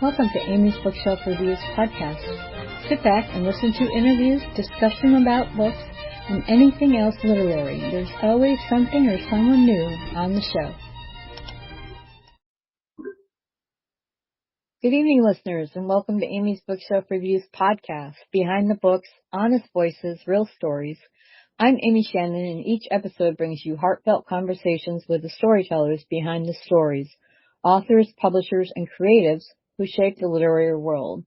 Welcome to Amy's Bookshelf Reviews podcast. Sit back and listen to interviews, discussion about books, and anything else literary. There's always something or someone new on the show. Good evening, listeners, and welcome to Amy's Bookshelf Reviews podcast, Behind the Books, Honest Voices, Real Stories. I'm Amy Shannon, and each episode brings you heartfelt conversations with the storytellers behind the stories, authors, publishers, and creatives who shape the literary world.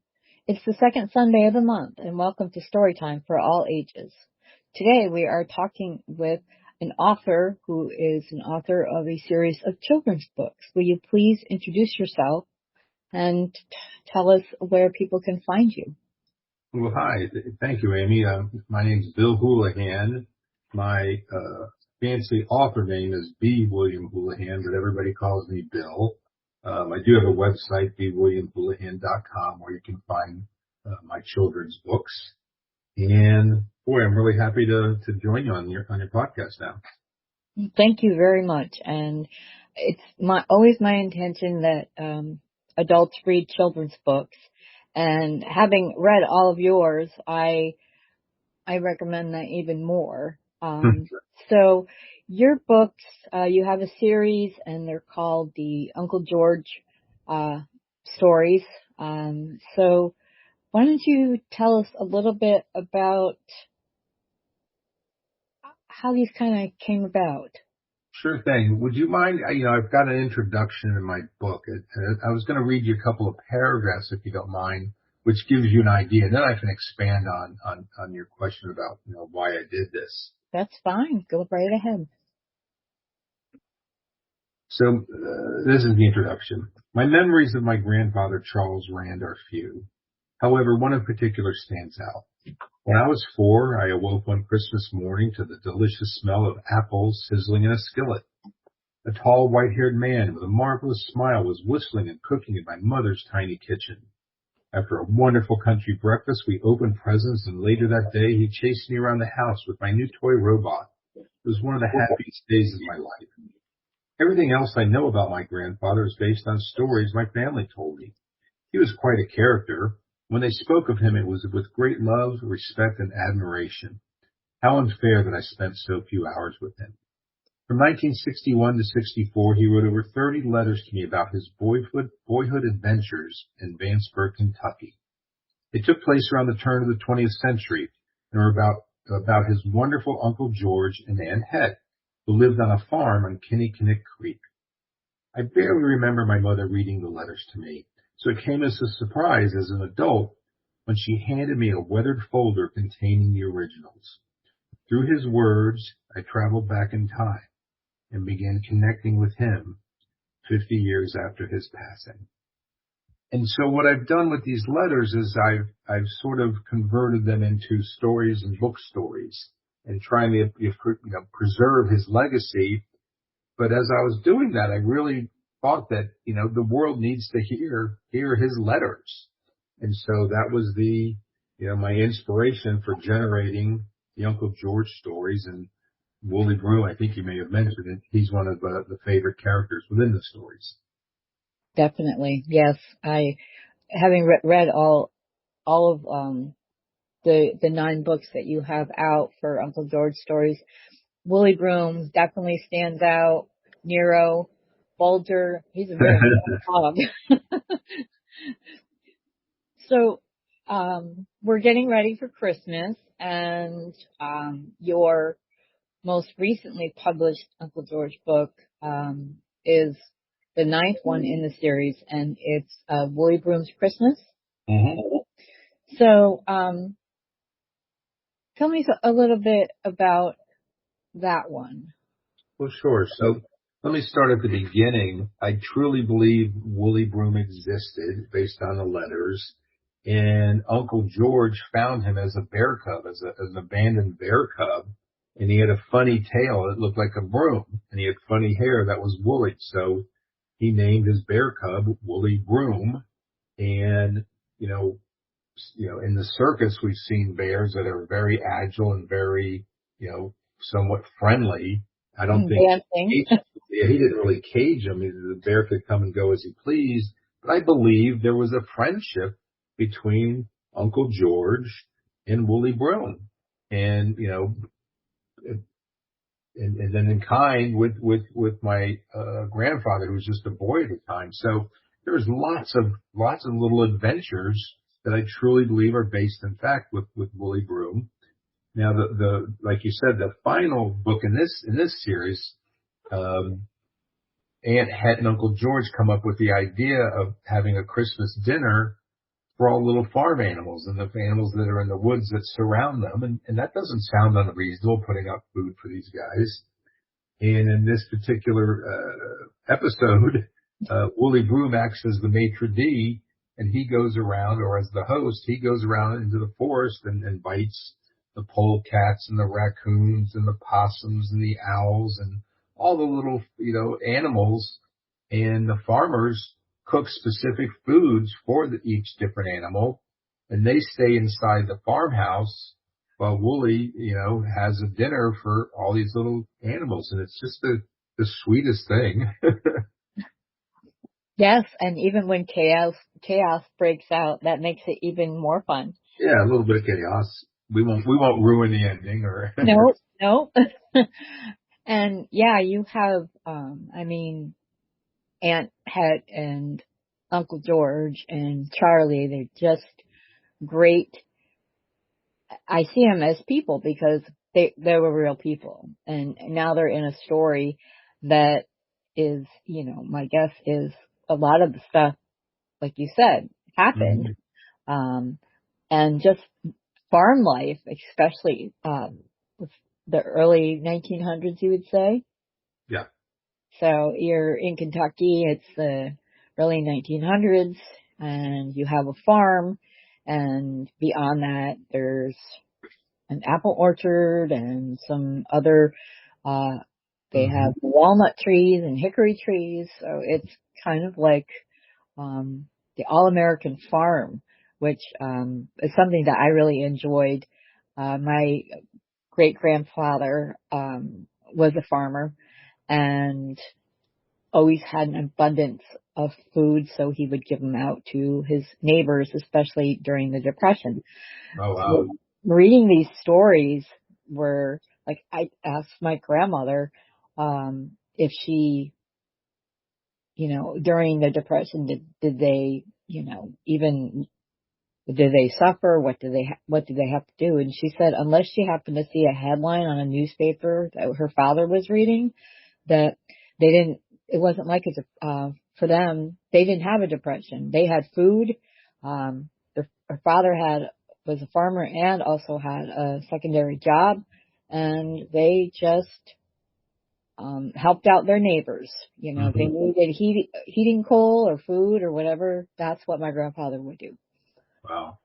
It's the second Sunday of the month, and welcome to Storytime for all ages. Today we are talking with an author who is an author of a series of children's books. Will you please introduce yourself and tell us where people can find you? Well, hi. Thank you, Amy. My name is Bill Hoolihan. My fancy author name is B. William Hoolihan, but everybody calls me Bill. I do have a website, bwilliamhoolihan.com, where you can find my children's books. And boy, I'm really happy to join you on your podcast now. Thank you very much. And it's always my intention that adults read children's books. And having read all of yours, I recommend that even more. So your books, you have a series, and they're called the Uncle George stories. So why don't you tell us a little bit about how these kind of came about? Sure thing. Would you mind, I've got an introduction in my book. I was going to read you a couple of paragraphs, if you don't mind, which gives you an idea. And then I can expand on your question about, why I did this. That's fine. Go right ahead. So this is the introduction. My memories of my grandfather, Charles Rand, are few. However, one in particular stands out. When I was 4, I awoke one Christmas morning to the delicious smell of apples sizzling in a skillet. A tall, white-haired man with a marvelous smile was whistling and cooking in my mother's tiny kitchen. After a wonderful country breakfast, we opened presents, and later that day, he chased me around the house with my new toy robot. It was one of the happiest days of my life. Everything else I know about my grandfather is based on stories my family told me. He was quite a character. When they spoke of him, it was with great love, respect, and admiration. How unfair that I spent so few hours with him. From 1961 to 64, he wrote over 30 letters to me about his boyhood adventures in Vanceburg, Kentucky. They took place around the turn of the 20th century and were about his wonderful Uncle George and Aunt Het, who lived on a farm on Kinnickinnick Creek. I barely remember my mother reading the letters to me, so it came as a surprise as an adult when she handed me a weathered folder containing the originals. Through his words, I traveled back in time and began connecting with him 50 years after his passing. And so what I've done with these letters is I've sort of converted them into stories and book stories and trying to preserve his legacy. But as I was doing that, I really thought that, the world needs to hear his letters. And so that was my inspiration for generating the Uncle George stories. And Wooly Broom, I think you may have mentioned it. He's one of the favorite characters within the stories. Definitely. Yes. Having read all of, the 9 books that you have out for Uncle George stories, Wooly Broom definitely stands out. Nero, Bulger, he's a very good dog. So, we're getting ready for Christmas, and your most recently published Uncle George book is the 9th one in the series, and it's Wooly Broom's Christmas. Mm-hmm. So, tell me a little bit about that one. Well, sure. So let me start at the beginning. I truly believe Wooly Broom existed based on the letters. And Uncle George found him as a bear cub, as an abandoned bear cub. And he had a funny tail that looked like a broom. And he had funny hair that was woolly. So he named his bear cub Wooly Broom. And, in the circus, we've seen bears that are very agile and very, somewhat friendly. I don't think he didn't really cage him. The bear could come and go as he pleased, But I believe there was a friendship between Uncle George and Wooly Broom. And, and then in kind with my, grandfather, who was just a boy at the time. So there's lots of little adventures that I truly believe are based in fact with Wooly Broom. Now, like you said, the final book in this series, Aunt Het and Uncle George come up with the idea of having a Christmas dinner for all little farm animals and the animals that are in the woods that surround them. And that doesn't sound unreasonable, putting up food for these guys. And in this particular episode, Wooly Broom acts as the maitre d', and he goes around, or as the host, he goes around into the forest and bites the polecats and the raccoons and the possums and the owls and all the little, animals. And the farmers cook specific foods for each different animal, and they stay inside the farmhouse while Wooly, has a dinner for all these little animals. And it's just the sweetest thing. Yes, and even when chaos breaks out, that makes it even more fun. Yeah, a little bit of chaos. We won't ruin the ending or. No, no. And yeah, you have, Aunt Het and Uncle George and Charlie, they're just great. I see them as people because they were real people, and now they're in a story that is, my guess is a lot of the stuff, like you said, happened. And just farm life, especially, with the early 1900s, you would say. Yeah. So you're in Kentucky, it's the early 1900s, and you have a farm, and beyond that, there's an apple orchard and some other, they have walnut trees and hickory trees. So it's kind of like, the all-American farm, which, is something that I really enjoyed. My great-grandfather, was a farmer and always had an abundance of food, so he would give them out to his neighbors, especially during the Depression. Oh, wow. So reading these stories were, like, I asked my grandmother, if she, during the Depression, did they, even, did they suffer? What did they have to do? And she said, unless she happened to see a headline on a newspaper that her father was reading, that they didn't, it wasn't like for them, they didn't have a depression. They had food. Her father was a farmer and also had a secondary job, and they just, helped out their neighbors. They needed heating coal or food or whatever. That's what my grandfather would do. Wow.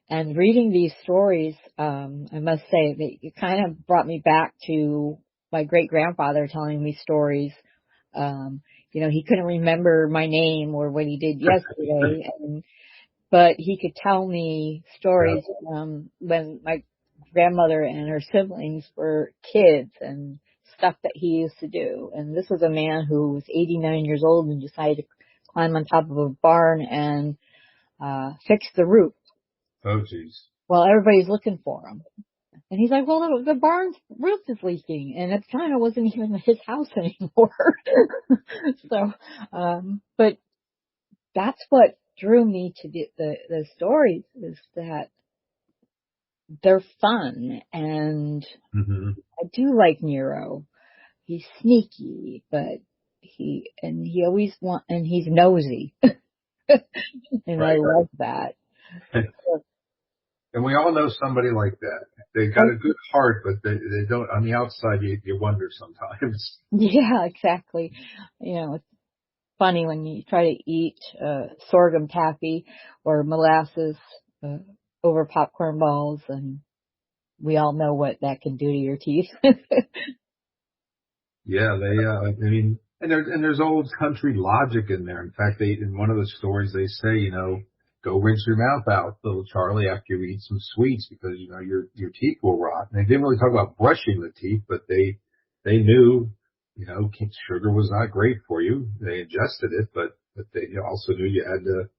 And reading these stories, I must say that it kind of brought me back to my great grandfather telling me stories. He couldn't remember my name or what he did yesterday, but he could tell me stories, when my grandmother and her siblings were kids and stuff that he used to do. And this was a man who was 89 years old and decided to climb on top of a barn and fix the roof. Oh, jeez. Well, everybody's looking for him. And he's like, well, the barn's roof is leaking. And at the time, it wasn't even his house anymore. So, but that's what drew me to the stories, is that they're fun. And I do like Nero. He's sneaky, but he always and he's nosy. And Right. I love that. And we all know somebody like that. They got a good heart, but they don't, on the outside, you wonder sometimes. Yeah, exactly. It's funny when you try to eat sorghum taffy or molasses over popcorn balls, and we all know what that can do to your teeth. Yeah, and there's old country logic in there. In fact, in one of the stories, they say, go rinse your mouth out, little Charlie, after you eat some sweets, because, your teeth will rot. And they didn't really talk about brushing the teeth, but they knew, sugar was not great for you. They ingested it, but but they also knew you had to,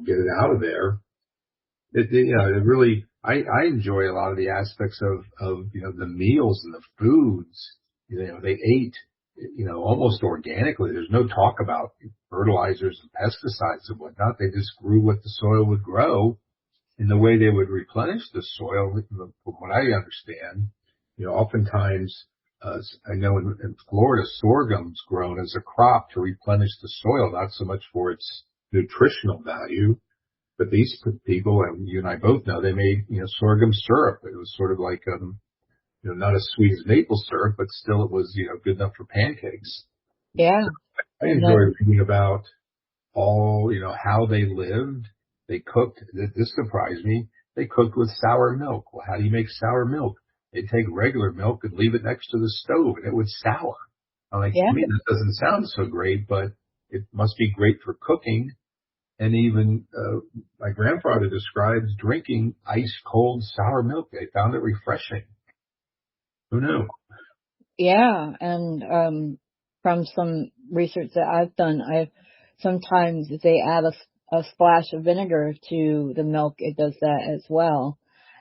get it out of there. It really, I enjoy a lot of the aspects of, the meals and the foods. They ate, almost organically. There's no talk about fertilizers and pesticides and whatnot. They just grew what the soil would grow, and the way they would replenish the soil, from what I understand, oftentimes, I know in Florida, sorghum's grown as a crop to replenish the soil, not so much for its nutritional value. But these people, and you and I both know, they made, sorghum syrup. It was sort of like, not as sweet as maple syrup, but still it was, good enough for pancakes. Yeah. So I And enjoy reading about all, how they lived. They cooked. This surprised me. They cooked with sour milk. Well, how do you make sour milk? They take regular milk and leave it next to the stove, and it would sour. I'm like, yeah, to me, that doesn't sound so great, but it must be great for cooking. And even my grandfather describes drinking ice cold sour milk. They found it refreshing. Who knew? yeah. And from some research that I've done, sometimes if they add a splash of vinegar to the milk, it does that as well.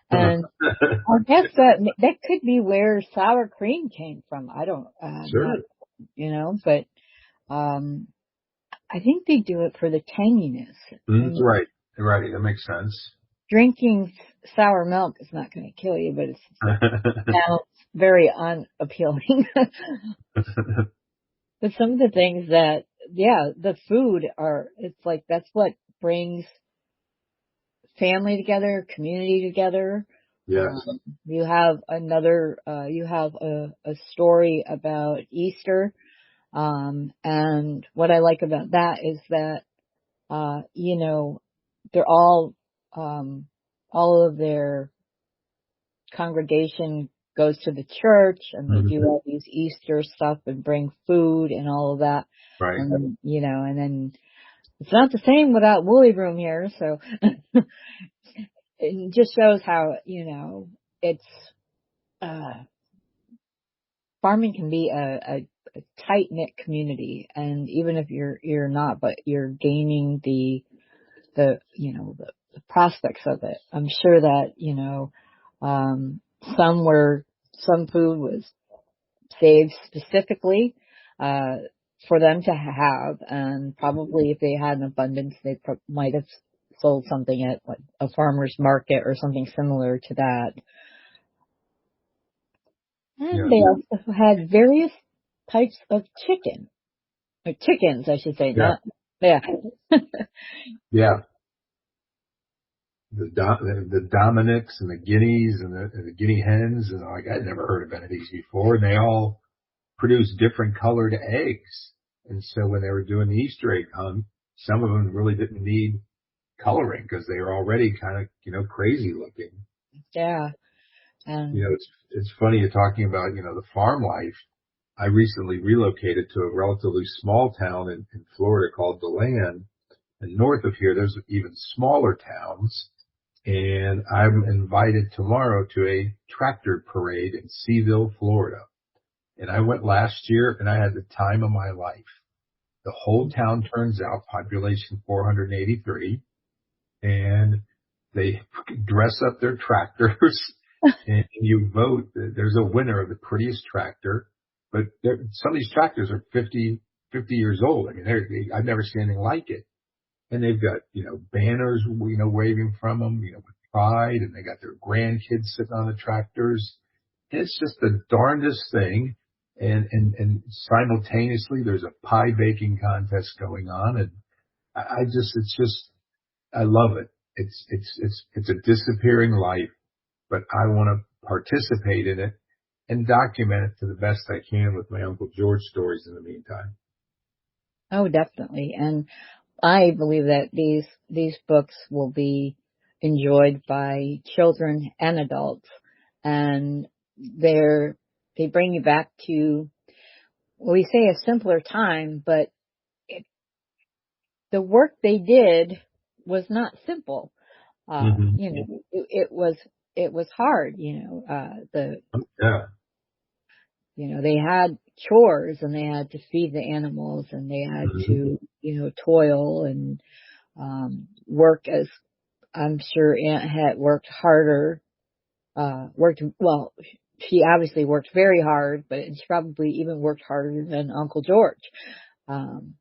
And I guess that could be where sour cream came from. I don't, not, Sure. but I think they do it for the tanginess. And Right. Right. That makes sense. drinking sour milk is not going to kill you, but it sounds very unappealing. But some of the things that, the food it's like that's what brings family together, community together. Yes. You have you have a story about Easter. And what I like about that is that, they're all of their congregation goes to the church and they do all these Easter stuff and bring food and all of that. Right. And, and then it's not the same without Woolly Room here. So it just shows how, it's, farming can be a tight knit community. And even if you're not, but you're gaining the prospects of it. I'm sure that, some food was saved specifically, for them to have, and probably if they had an abundance, they might have sold something at like a farmer's market or something similar to that. And Yeah. they also had various types of chickens, I should say, Yeah. not, yeah. Yeah. The Dominics and the Guineas and the Guinea hens, and like I'd never heard of any of these before, and they all produce different colored eggs. And so when they were doing the Easter egg hunt, some of them really didn't need coloring because they were already kind of, crazy looking. Yeah. And It's funny you're talking about, the farm life. I recently relocated to a relatively small town in Florida called DeLand. And north of here, there's even smaller towns. And I'm invited tomorrow to a tractor parade in Seaville, Florida. And I went last year and I had the time of my life. The whole town turns out, population 483, and they dress up their tractors and you vote. There's a winner of the prettiest tractor, but some of these tractors are 50 years old. I mean, I've never seen anything like it. And they've got, banners, waving from them, with pride, and they got their grandkids sitting on the tractors. And it's just the darndest thing. And simultaneously there's a pie baking contest going on. And I love it. It's a disappearing life, but I want to participate in it and document it to the best I can with my Uncle George stories in the meantime. oh, definitely. And I believe that these books will be enjoyed by children and adults, and they bring you back to, we say, a simpler time, but the work they did was not simple. Mm-hmm. It was hard. Yeah. They had chores, and they had to feed the animals, and they had Hmm. to, toil and work, as I'm sure Aunt Het worked harder. Well, she obviously worked very hard, but she probably even worked harder than Uncle George. Um,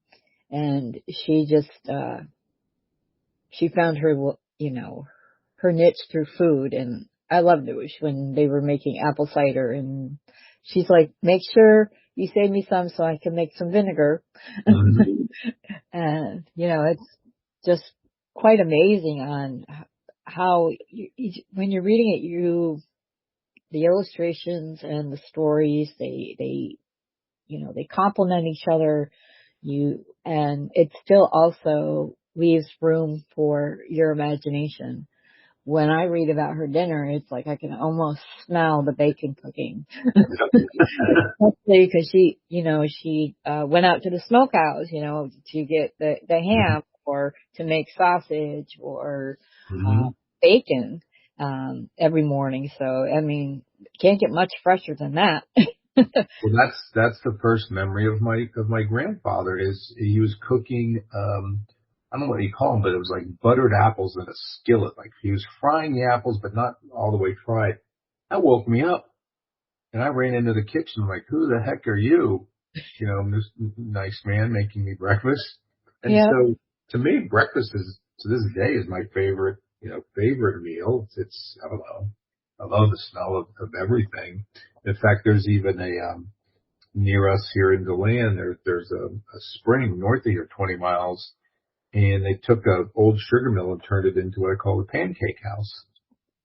and she just she found her, her niche through food, and I loved it when they were making apple cider, and she's like, make sure you save me some so I can make some vinegar. Hmm. And, it's just quite amazing on how when you're reading it, the illustrations and the stories, they complement each other. And it still also leaves room for your imagination. When I read about her dinner, it's like I can almost smell the bacon cooking. Especially because she went out to the smokehouse, to get the ham or to make sausage or uh, Hmm. bacon every morning. So, I mean, can't get much fresher than that. Well, that's the first memory of my grandfather is he was cooking. I don't know what you call them, but it was like buttered apples in a skillet. Like he was frying the apples, but not all the way fried. That woke me up. And I ran into the kitchen like, who the heck are you? This nice man making me breakfast. And Yeah. so to me, breakfast is, to this day, is my favorite meal. I don't know. I love the smell of everything. In fact, there's even near us here in DeLand, there's a spring north of here, 20 miles, and they took a old sugar mill and turned it into what I call a pancake house.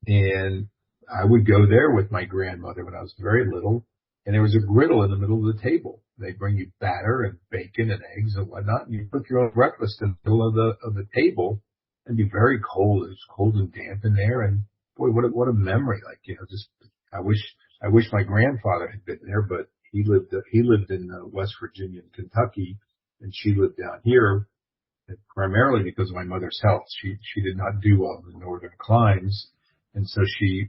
And I would go there with my grandmother when I was very little, and there was a griddle in the middle of the table. They bring you batter and bacon and eggs and whatnot, and you cook your own breakfast in the middle of the table. It'd be very cold. It was cold and damp in there, and boy, what a memory! Like just I wish my grandfather had been there, but he lived in West Virginia and Kentucky, and she lived down here primarily because of my mother's health. She did not do well in the northern climes, and so she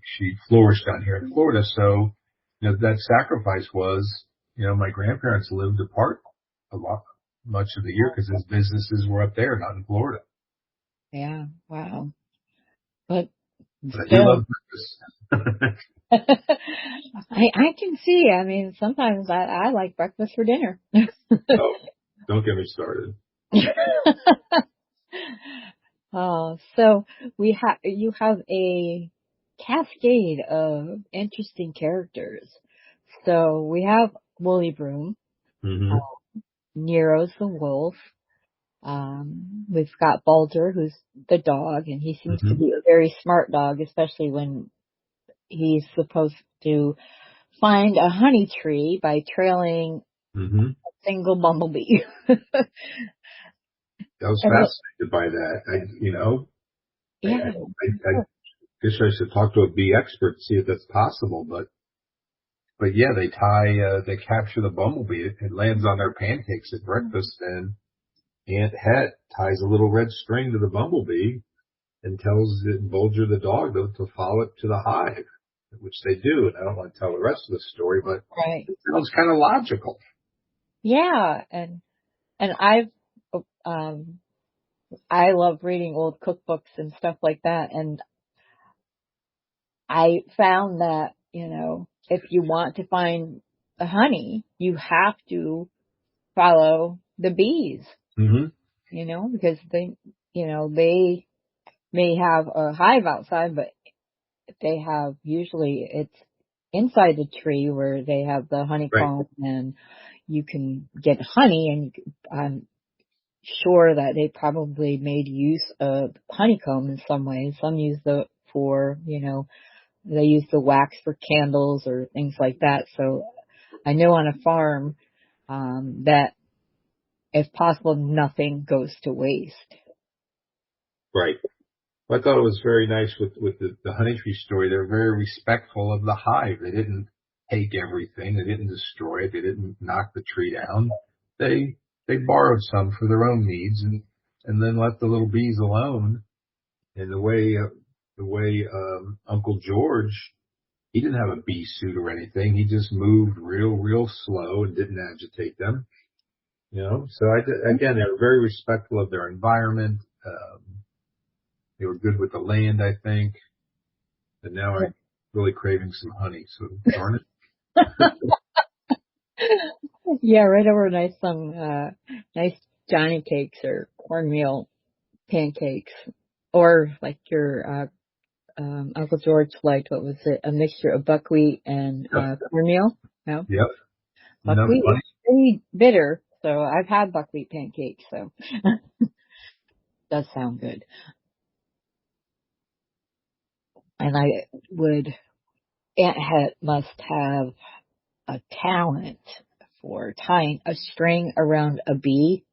flourished down here in Florida. So that sacrifice was my grandparents lived apart a lot much of the year because his businesses were up there, not in Florida. Yeah. Wow. But But I do still, love breakfast. I can see. I mean, sometimes I like breakfast for dinner. Oh, don't get me started. So you have a cascade of interesting characters. So we have Woolly Broom, Hmm. Nero's the wolf. We've got Balder, who's the dog, and he seems to Hmm. be a very smart dog, especially when he's supposed to find a honey tree by trailing Hmm. a single bumblebee. I was And fascinated by that. yeah, I guess I should talk to a bee expert to see if that's possible, but yeah, they capture the bumblebee. It lands on their pancakes at breakfast, and Aunt Het ties a little red string to the bumblebee and tells Bulger the dog to follow it to the hive, which they do. And I don't want to tell the rest of the story, but right. it sounds kind of logical. Yeah, and um I love reading old cookbooks and stuff like that, and I found that, if you want to find the honey, you have to follow the bees, Hmm. because they may have a hive outside, but usually it's inside the tree where they have the Right. honeycomb, and you can get honey, and I'm sure that they probably made use of honeycomb in some way. Some use they use the wax for candles or things like that. So I know on a farm, that if possible, nothing goes to waste. Right. I thought it was very nice with the honey tree story. They're very respectful of the hive. They didn't take everything. They didn't destroy it. They didn't knock the tree down. They they borrowed some for their own needs and then let the little bees alone. And the way Uncle George, he didn't have a bee suit or anything. He just moved real slow and didn't agitate them. So again, they were very respectful of their environment. They were good with the land, I think. And now I'm really craving some honey. So darn it. Yeah, right over nice Johnny cakes or cornmeal pancakes, or like your Uncle George liked, what was it? A mixture of buckwheat and cornmeal. No, Yep. No, buckwheat is funny. pretty bitter, so I've had buckwheat pancakes, so does sound good. And I would Aunt Het must have a talent for tying a string around a bee.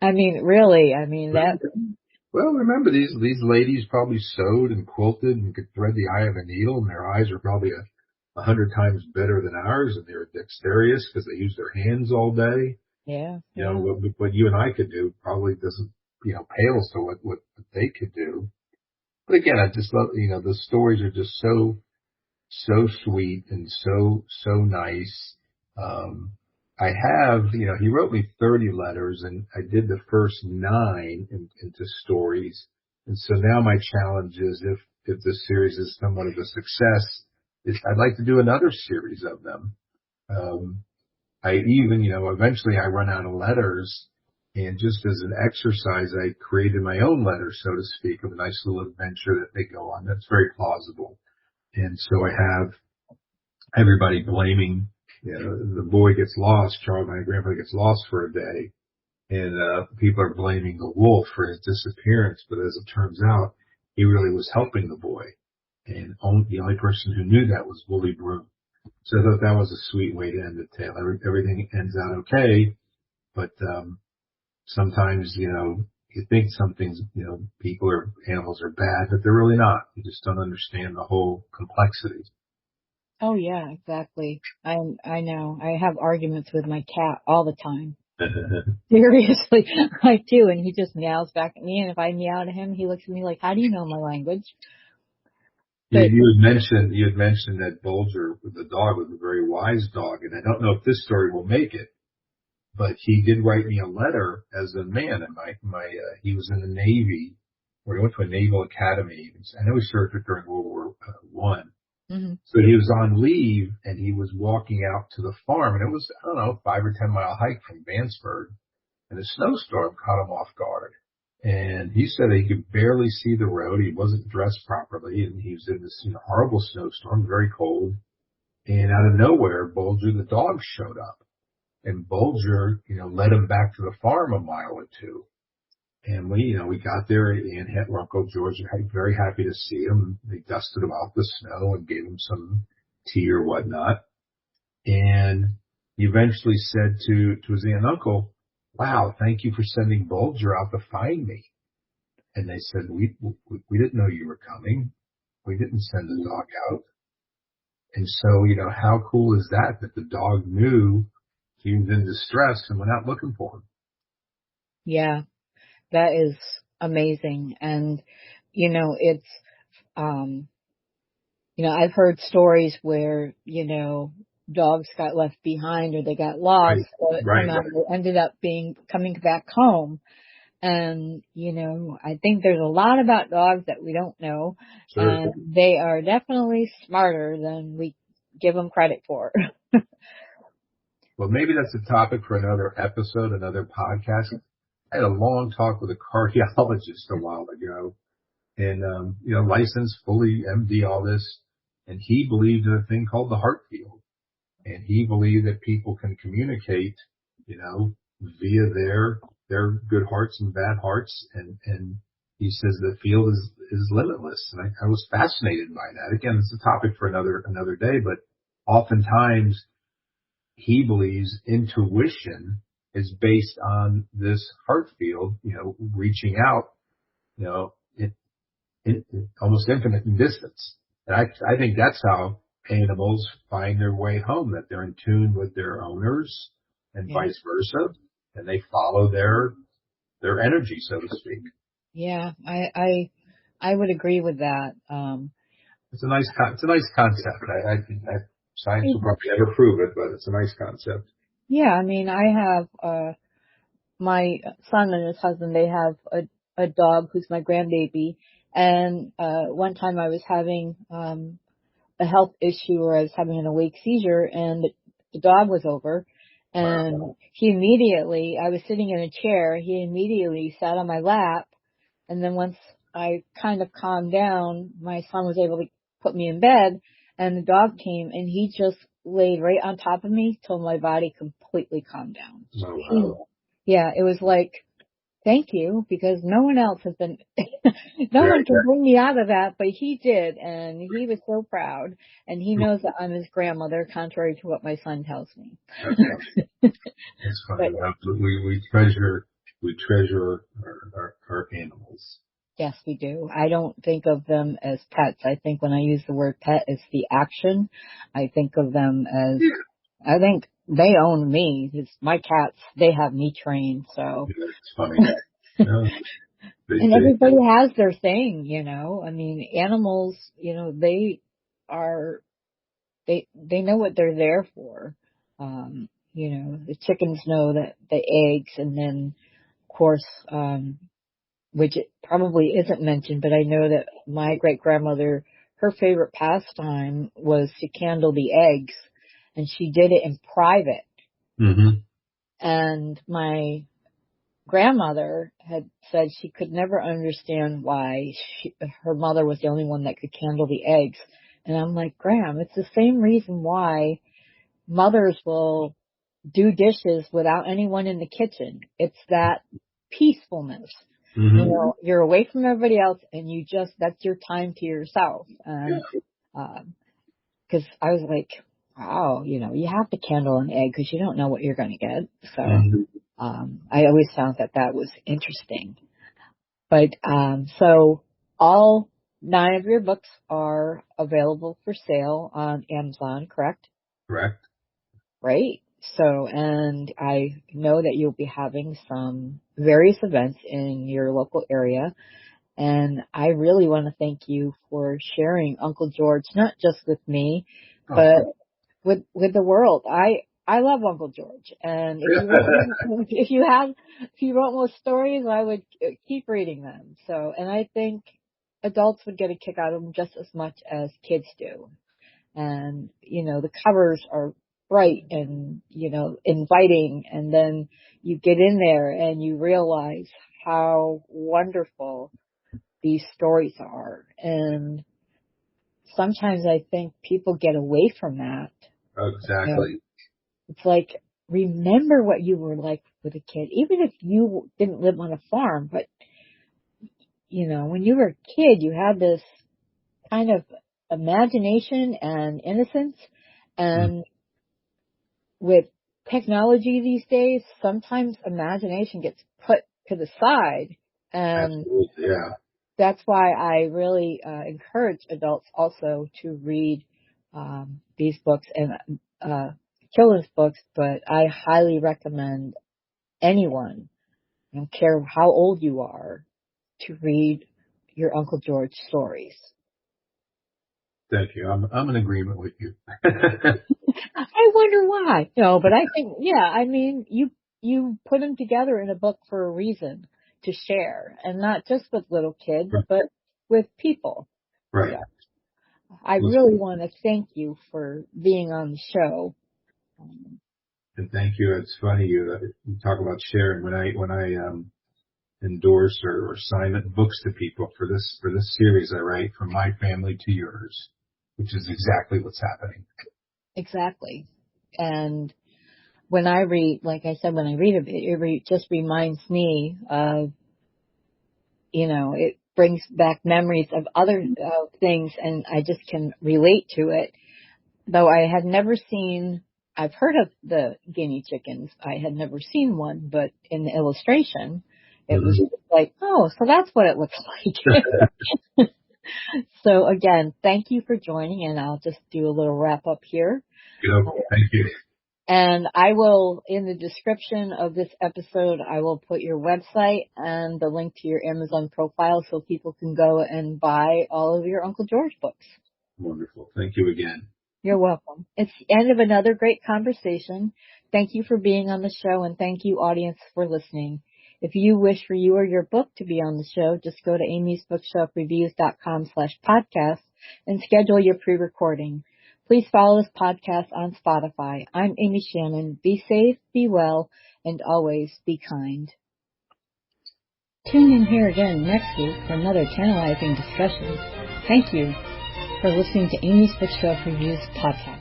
I mean, really, that. Well, remember these ladies probably sewed and quilted and could thread the eye of a needle, and their eyes are probably 100 times better than ours, and they were dexterous because they use their hands all day. Yeah, What you and I could do probably doesn't, pales to what they could do. But again, I just love, the stories are just so sweet and so nice. Um, I have, he wrote me 30 letters and I did the first 9 into stories. And so now my challenge is if this series is somewhat of a success, I'd like to do another series of them. I even, eventually I run out of letters, and just as an exercise, I created my own letters, so to speak, of a nice little adventure that they go on. That's very plausible. And so I have everybody blaming, the boy gets lost, Charles, my grandfather gets lost for a day, and people are blaming the wolf for his disappearance. But as it turns out, he really was helping the boy, and the only person who knew that was Wooly Broom. So I thought that was a sweet way to end the tale. Everything ends out okay, but sometimes you think some things, people or animals are bad, but they're really not. You just don't understand the whole complexity. oh yeah, exactly. I know. I have arguments with my cat all the time. Seriously, I do, and he just meows back at me, and if I meow to him, he looks at me like, "How do you know my language?" You, But you had mentioned that Bulger, the dog, was a very wise dog, and I don't know if this story will make it, but he did write me a letter as a man, and he was in the Navy, or he went to a naval academy. I know he served during World War One. mhm. So he was on leave, and he was walking out to the farm, and it was, I don't know, 5 or 10 mile hike from Vansford, and a snowstorm caught him off guard. And he said he could barely see the road. He wasn't dressed properly, and he was in this horrible snowstorm, very cold. And out of nowhere, Bulger the dog showed up. And Bulger, led him back to the farm a mile or two. And we got there, and Uncle George was very happy to see him. They dusted him off the snow and gave him some tea or whatnot. And he eventually said to his aunt and uncle, "Wow, thank you for sending Bulger out to find me." And they said, we didn't know you were coming. We didn't send the dog out. And so, how cool is that the dog knew he was in distress and went out looking for him? Yeah, that is amazing, and it's um, I've heard stories where dogs got left behind or they got lost, Right, but right, somehow they ended up coming back home. And, I think there's a lot about dogs that we don't know, sure. and they are definitely smarter than we give them credit for. Well, maybe that's a topic for another episode, another podcast. I had a long talk with a cardiologist a while ago, and licensed, fully MD, all this, and he believed in a thing called the heart field, and he believed that people can communicate, via their good hearts and bad hearts, and he says the field is limitless, and I was fascinated by that. Again, it's a topic for another day, but oftentimes he believes intuition is based on this heart field, reaching out, you know, almost infinite in distance. And I think that's how animals find their way home, that they're in tune with their owners and Yeah. vice versa. And they follow their energy, so to speak. Yeah. I would agree with that. It's a nice concept. Science will probably never prove it, but it's a nice concept. Yeah, I mean, I have my son and his husband, they have a dog who's my grandbaby. And one time I was having a health issue where I was having an awake seizure, and the dog was over. Wow. And I was sitting in a chair, he immediately sat on my lap. And then once I kind of calmed down, my son was able to put me in bed, and the dog came and he just laid right on top of me till my body completely calmed down. Oh, wow. Yeah, it was like, thank you, because no one else has been, no Yeah, one can bring me out of that, but he did, and he was so proud, and he knows that I'm his grandmother, contrary to what my son tells me. that's funny. It's funny. But We treasure our animals. yes, we do. I don't think of them as pets. I think when I use the word pet, it's the action. I think of them as, I think they own me. It's my cats, they have me trained, so. Yeah, it's funny. Yeah, And everybody has their thing, you know. I mean, animals, you know, are, they know what they're there for. You know, the chickens know that the eggs, and then, of course, which it probably isn't mentioned, but I know that my great grandmother, her favorite pastime was to candle the eggs, and she did it in private. Mm-hmm. And my grandmother had said she could never understand why her mother was the only one that could candle the eggs. And I'm like, Gram, it's the same reason why mothers will do dishes without anyone in the kitchen. It's that peacefulness. Mm-hmm. You know, you're away from everybody else, and that's your time to yourself. And, cause I was like, wow, you know, you have to candle an egg because you don't know what you're going to get. So, Mm-hmm. I always found that was interesting. But, so all 9 of your books are available for sale on Amazon, correct? Correct. Right. So, and I know that you'll be having some various events in your local area. And I really want to thank you for sharing Uncle George, not just with me, Oh, but with the world. I love Uncle George. And if you wrote more stories, I would keep reading them. So, and I think adults would get a kick out of them just as much as kids do. And, you know, the covers are bright and, you know, inviting. And then you get in there and you realize how wonderful these stories are. And sometimes I think people get away from that. You know, exactly. it's like, remember what you were like with a kid, even if you didn't live on a farm, but, you know, when you were a kid, you had this kind of imagination and innocence. Mm, And with technology these days, sometimes imagination gets put to the side. And absolutely. Yeah. that's why I really encourage adults also to read these books and children's books, but I highly recommend anyone, I don't care how old you are, to read your Uncle George stories. Thank you. I'm in agreement with you. I wonder why. No, but I think, yeah, I mean, you put them together in a book for a reason, to share, and not just with little kids, but with people. So Right. I Listen, really want to thank you for being on the show. and thank you. It's funny you talk about sharing. When I endorse or sign books to people for this series I write, From My Family to Yours, which is exactly what's happening. Exactly. And when I read, like I said, when I read it just reminds me of, you know, it brings back memories of other things, and I just can relate to it. Though I had never seen, I've heard of the guinea chickens. I had never seen one, but in the illustration, it was Mm-hmm. like, oh, so that's what it looks like. So again, thank you for joining, and I'll just do a little wrap up here. Thank you. And I will, in the description of this episode, I will put your website and the link to your Amazon profile so people can go and buy all of your Uncle George books. Wonderful. Thank you again. You're welcome. It's the end of another great conversation. Thank you for being on the show, and thank you, audience, for listening. If you wish for you or your book to be on the show, just go to amysbookshelfreviews.com/podcast and schedule your pre-recording. Please follow this podcast on Spotify. I'm Amy Shannon. Be safe, be well, and always be kind. Tune in here again next week for another tantalizing discussion. Thank you for listening to Amy's Bookshelf Reviews podcast.